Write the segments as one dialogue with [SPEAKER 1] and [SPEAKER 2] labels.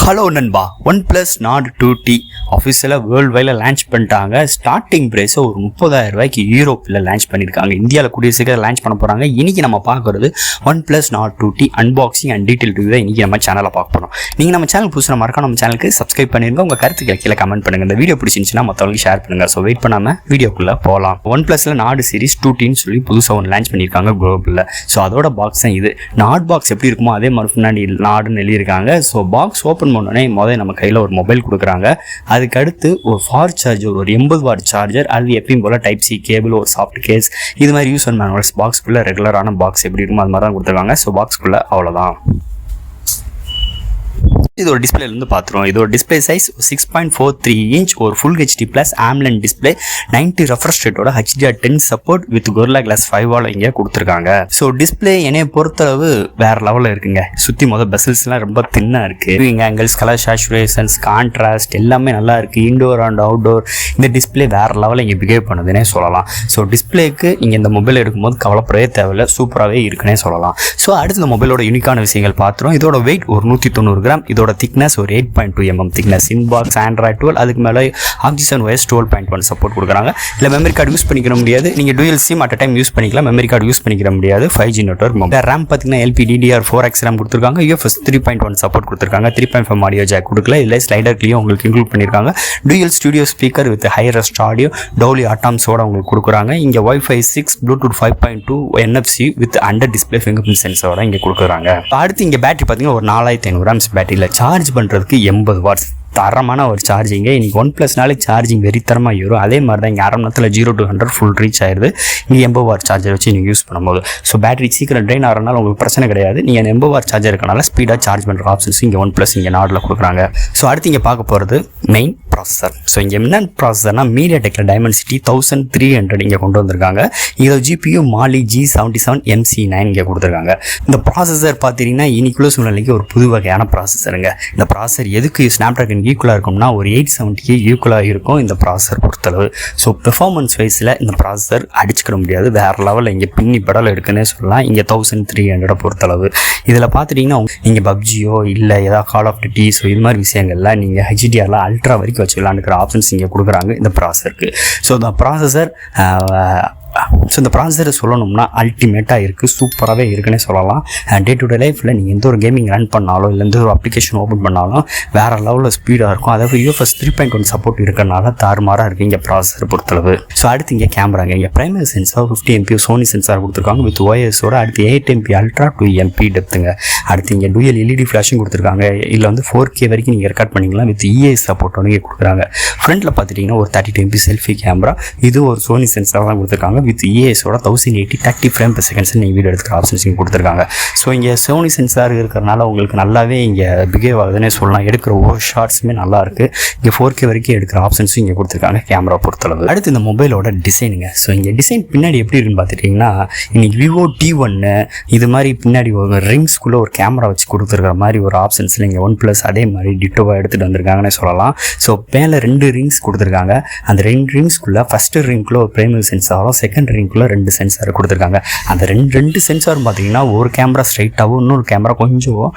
[SPEAKER 1] Hello நண்பா, OnePlus Nord 2T ஆஃபீஸில் world வைடில் launch பண்ணிட்டாங்க. ஸ்டார்டிங் ப்ரைஸை ஒரு 30,000 ரூபாய்க்கு யூரோப்பில் லான்ச் பண்ணியிருக்காங்க. இந்தியாவில் கூடிய சீக்கிரம் லான்ச் பண்ண போகிறாங்க. இன்றைக்கி நம்ம பார்க்குறது OnePlus Nord 2T unboxing and detail review தான் இன்றைக்கி நம்ம சேனலில் பார்க்க போகிறோம். நீங்கள் நம்ம சேனல் புதுசாக மறக்காம நம்ம சேனலுக்கு சப்ஸ்கிரைப் பண்ணிருங்க. உங்கள் கருத்துக்களை கீழே கமெண்ட் பண்ணுங்கள். இந்த வீடியோ பிடிச்சிருந்துச்சுன்னா மற்றவங்களுக்கு ஷேர் பண்ணுங்கள். ஸோ வெயிட் பண்ணாமல் வீடியோக்குள்ளே போகலாம். OnePlusல Nord சீரிஸ் 2Tன்னு சொல்லி புதுசாக ஒன்று லான்ச் பண்ணியிருக்காங்க குளோபலில். ஸோ அதோட பாக்ஸ் தான் இது. நாட் பாக்ஸ் எப்படி இருக்குமோ அதே மாதிரி முன்னாடி நாடுன்னு எழுதியிருக்காங்க. ஸோ பாக்ஸ் ஓப்பன் பண்ணோடனே முதல்ல நம்ம கையில் ஒரு மொபைல் கொடுக்குறாங்க. அதுக்கு அடுத்து ஒரு ஃபாஸ்ட் சார்ஜர், ஒரு 80 வாட் சார்ஜர், அது எப்பயும் போல் டைப் சி கேபிள், ஒரு சாஃப்ட் கேஸ், இது மாதிரி யூஸ் அண்ட் மேனுவல்ஸ். பாக்ஸ்க்குள்ளே ரெகுலரான பாக்ஸ் எப்படி இருக்குமோ அது மாதிரி தான் கொடுத்துருக்காங்க. ஸோ பாக்ஸ்க்குள்ளே அவ்வளோதான். இது ஒரு டிஸ்பிளேலேருந்து பார்த்துருவோம். இது ஒரு டிஸ்பிளே சைஸ் 6.43 இன்ச், ஒரு full HD plus AMOLED display, 90 refresh ரேட்டோட HDR10 support with Gorilla Glass 5 இங்கே கொடுத்துருக்காங்க. ஸோ டிஸ்பிளே என்னைய பொறுத்தளவு வேறு லெவலில் இருக்குங்க. சுற்றி பெசல்ஸ்லாம் ரொம்ப தின்னாக இருக்குது. இங்கே ஆங்கிள்ஸ், கலர் சேச்சுரேஷன்ஸ், கான்ட்ராஸ்ட் எல்லாமே நல்லா இருக்குது. இன்டோர் அண்ட் அவுட்டோர் இந்த டிஸ்பிளே வேறு லெவலில் இங்கே பிஹேவ் பண்ணுதுன்னே சொல்லலாம். ஸோ டிஸ்பிளேக்கு நீங்கள் இந்த மொபைல் எடுக்கும்போது கவலைப்படவே தேவையில்லை, சூப்பராகவே இருக்குன்னே சொல்லலாம். ஸோ அடுத்து இந்த மொபைலோட யூனிக்கான விஷயங்கள் பார்த்துரும். இதோட வெயிட் ஒரு 190 கிராம். இதோட திக்னஸ் ஒரு 8.2 mm திக்னஸ். இன்பாக்ஸ் ஆண்ட்ராய்ட் 12, அதுக்கு மேலே ஆக்சிஜன் OS 12.1 சப்போர்ட் கொடுக்குறாங்க. இல்லை மெமரி கார்டு யூஸ் பண்ணிக்கிற முடியாது. நீங்கள் dual sim at time use பண்ணிக்கலாம். மெமரி கார்டு யூஸ் பண்ணிக்கிற முடியாது. 5G network. ரேம் பார்த்தீங்கன்னா LPDDR4X ரேம் கொடுத்துருக்காங்க. UFS 3.1 சப்போர்ட் கொடுத்துருக்காங்க. 3.5 ஆடியோ ஜாக் கொடுக்கல. இதில் ஸ்லைடர் கிளியும் உங்களுக்கு இன்க்ளூட் பண்ணியிருக்காங்க. Dual studio speaker with hi res audio, Dolby அட்டாம்ஸோட உங்களுக்கு கொடுக்குறாங்க. இங்கே Wi-Fi 6, Bluetooth 5.2, NFC with under display fingerprint சென்சரோட இங்கே கொடுக்குறாங்க. அடுத்து இங்கே பேட்டரி பார்த்தீங்கன்னா ஒரு 4500 mAh பேட்டரியில் சார்ஜ் பண்ணுறதுக்கு 80 வாட்ஸ் தரமான ஒரு சார்ஜிங்க. இன்றைக்கி OnePlusனாலே சார்ஜிங் வெறித்தரமாக ஏறும். அதே மாதிரி தான் இங்கே அரை மணி நேரத்தில் 0 to 100 ஃபுல் ரீச் ஆயிடுது. இங்கே 80 வாட் சார்ஜர் வச்சு நீங்கள் யூஸ் பண்ணும்போது ஸோ பேட்டரி சீக்கிரம் ட்ரெயின் ஆகிறனால உங்களுக்கு பிரச்சனை கிடையாது. நீங்கள் 80 வாட் சார்ஜர் இருக்கனால ஸ்பீடாக சார்ஜ் பண்ணுற ஆப்ஷன்ஸ் இங்கே OnePlus இங்கே நாடில் கொடுக்குறாங்க. ஸோ அடுத்து இங்கே பார்க்க போகிறது மெயின் ப்ராசஸர். ஸோ இங்கே என்ன ப்ராசஸர்னா MediaTek Dimensity 1300 இங்கே கொண்டு வந்திருக்காங்க. இதோட GPU Mali G77 MC9 இங்கே கொடுத்துருக்காங்க. இந்த ப்ராசஸர் பார்த்தீங்கன்னா இன்னைக்குள்ள சூழ்நிலைக்கு ஒரு புது வகையான ப்ராசஸருங்க. இந்த ப்ராசஸர் எதுக்கு ஸ்னாப்ட்ராகன் ஈக்குவலாக இருக்கும்னா ஒரு 870 ஈக்குவலாக இருக்கும் இந்த ப்ராசஸர் பொறுத்தளவு. ஸோ பெர்ஃபார்மன்ஸ் வைஸில் இந்த ப்ராசஸர் அடிச்சுக்கிற முடியாது. வேறு லெவலில் இங்கே பின்னி படலை எடுக்குன்னே சொல்லலாம். இங்கே 1300 பொறுத்தளவு. இதில் பார்த்துட்டிங்கன்னா நீங்கள் பப்ஜியோ இல்லை ஏதாவது கால் ஆஃப் டியூட்டி ஸோ இது மாதிரி விஷயங்கள்லாம் நீங்கள் HDRல அல்ட்ரா வரைக்கும் வச்சு விளாண்டுக்கிற ஆப்ஷன்ஸ் இங்கே கொடுக்குறாங்க இந்த ப்ராசஸருக்கு. ஸோ இந்த ப்ராசஸரை சொல்லணும்னா அல்டிமேட்டாக இருக்குது, சூப்பராகவே இருக்குன்னே சொல்லலாம். டே டு டே லைஃப்பில் நீங்கள் எந்த ஒரு கேமிங் ரன் பண்ணாலும் இல்லை எந்த ஒரு அப்ளிகேஷன் ஓப்பன் பண்ணாலும் வேறு லெவலில் ஸ்பீடாக இருக்கும். அதாவது UFS 3.1 சப்போர்ட் இருக்கிறனால தாறுமாறாக இருக்குது இங்கே ப்ராசஸர் பொறுத்தளவு. ஸோ அடுத்து இங்கே கேமராங்க. இங்கே primary sensor 50 MP Sony sensor கொடுத்துருக்காங்க வித் OIS-ஓட. அடுத்து 8 MP அல்ட்ரா 2 MP டெப்த்துங்க. அடுத்து இங்கே டூயல் LED ஃப்ளாஷும் கொடுத்துருக்காங்க. இதில் 4K வரைக்கும் நீங்கள் ரெக்கார்ட் பண்ணிக்கலாம் வித் EAS சப்போர்ட்டோட இங்கே கொடுக்குறாங்க. ஃப்ரண்ட்டில் பார்த்துட்டிங்கன்னா ஒரு 32 MP செல்ஃபி கேமரா. இது ஒரு சோனி சென்சார் தான் கொடுத்துருக்காங்க வித் EAS-ஓட 1080 30 ஃப்ரேம் per second நீங்கள் வீடியோ எடுத்துக்கிற ஆப்ஷன்ஸ் இங்கே கொடுத்துருக்காங்க. ஸோ இங்கே சோனி சென்சார் இருக்கிறனால உங்களுக்கு நல்லாவே இங்கே பிஹேவ் ஆகுதுன்னே சொல்லலாம். எடுக்கிற ஒவ்வொரு ஷார்ட்ஸுமே நல்லா இருக்குது. இங்கே 4K வரைக்கும் எடுக்கிற ஆப்ஷன்ஸும் இங்கே கொடுத்துருக்காங்க கேமரா பொறுத்தளவு. அடுத்து இந்த மொபைலோட டிசைனுங்க. ஸோ இங்கே டிசைன் பின்னாடி எப்படி இருக்குன்னு பார்த்துட்டிங்கன்னா இன்னைக்கு Vivo T1 இது மாதிரி பின்னாடி ஒரு ரிங்ஸ்குள்ளே ஒரு கேமரா வச்சு கொடுத்துருக்கிற மாதிரி ஒரு ஆப்ஷன்ஸில் இங்கே OnePlus அதே மாதிரி டிட்டோவாக எடுத்துகிட்டு வந்திருக்காங்கன்னே சொல்லலாம். ஸோ மேலே 2 ரிங்ஸ் கொடுத்துருக்காங்க. அந்த 2 ரிங்ஸ்குள்ளே ஃபஸ்ட்டு ரிங்குள்ளே ஒரு பிரைமரி சென்சாரும் செகண்ட் ரிங்குள்ளே 2 சென்சார் கொடுத்துருக்காங்க. அந்த ரெண்டு சென்சாரும் பார்த்தீங்கன்னா ஒரு கேமரா ஸ்ட்ரைட்டாகவும் இன்னொரு கேமரா கொஞ்சம்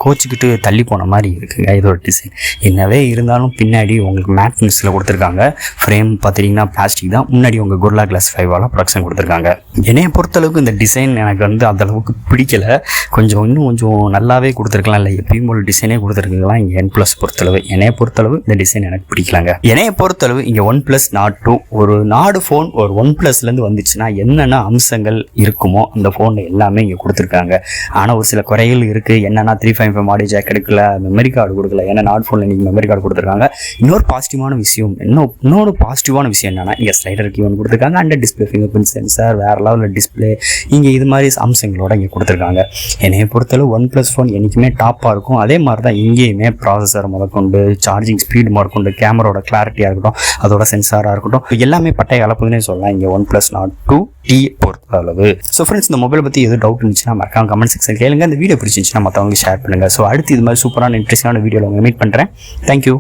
[SPEAKER 1] கோச்சிக்கிட்டு தள்ளி போன மாதிரி இருக்குங்க இதோட டிசைன். என்னவே இருந்தாலும் பின்னாடி உங்களுக்கு மேட் ஃபினிஷில் கொடுத்துருக்காங்க. ஃப்ரேம் பார்த்தீங்கன்னா பிளாஸ்டிக் தான். முன்னாடி உங்கள் Gorilla Glass 5 ப்ரொடக்ஷன் கொடுத்துருக்காங்க. என்னைய பொறுத்தளவுக்கு இந்த டிசைன் எனக்கு அந்தளவுக்கு பிடிக்கலை. இன்னும் கொஞ்சம் நல்லாவே கொடுத்துருக்கலாம். இல்லை எப்பயும் ஒரு டிசைனே கொடுத்துருக்கலாம் இங்கே OnePlus பொறுத்தளவு. என்னைய பொறுத்தளவு இந்த டிசைன் எனக்கு பிடிக்கலாங்க. என்னைய பொறுத்தளவு இங்கே OnePlus Nord 2 ஒரு நாடு ஃபோன் ஒரு OnePlusலேருந்து வந்துச்சுன்னா என்னென்ன அம்சங்கள் இருக்குமோ அந்த ஃபோனில் எல்லாமே இங்கே கொடுத்துருக்காங்க. ஆனால் ஒரு சில குறைகள் இருக்குது. என்னென்னா 3.5 ஆடியோ ஜாக் எடுக்கல, மெமரி கார்டு கொடுக்கல. ஏன்னா நாட் ஃபோனில் இன்றைக்கி மெமரி கார்டு கொடுத்துருக்காங்க. இன்னொரு பாசிட்டிவான விஷயம் என்னென்னா இங்கே ஸ்லைடர் கீ ஒன்று கொடுத்துருக்காங்க. Under display finger print sensor, வேறு லெவலில் டிஸ்பிளே இங்கே இது மாதிரி அம்சங்களோட இங்கே கொடுத்துருக்காங்க. என்னைய பொறுத்தளவு OnePlus ஃபோன் என்றைக்குமே டாப்பாக இருக்கும். அதே மாதிரி தான் இங்கேயுமே ப்ராசஸர் முதற்கொண்டு, சார்ஜிங் ஸ்பீடு முதற்கொண்டு, கேமராவோட கிளாரிட்டியாக இருக்கட்டும், அதோட சென்சாராக இருக்கட்டும், எல்லாமே பட்டை கலப்புதுன்னே சொல்லலாம் இங்கே OnePlus Nord 2T பொறுத்தளவு. ஸோ ஃப்ரெண்ட்ஸ் இந்த மொபைலை பற்றி எதுவும் டவுட் இருந்துச்சுன்னா மறக்காம கமெண்ட் செக்ஷன் கேளுங்க. இந்த வீடியோ பிடிச்சிருந்துச்சுன்னா மற்றவங்களுக்கு ஷேர் பண்ணுங்கள். ஸோ அடுத்து இது மாதிரி சூப்பரான இன்ட்ரெஸ்டான வீடியோவில் உங்களை மீட் பண்ணுறேன். தேங்க்யூ.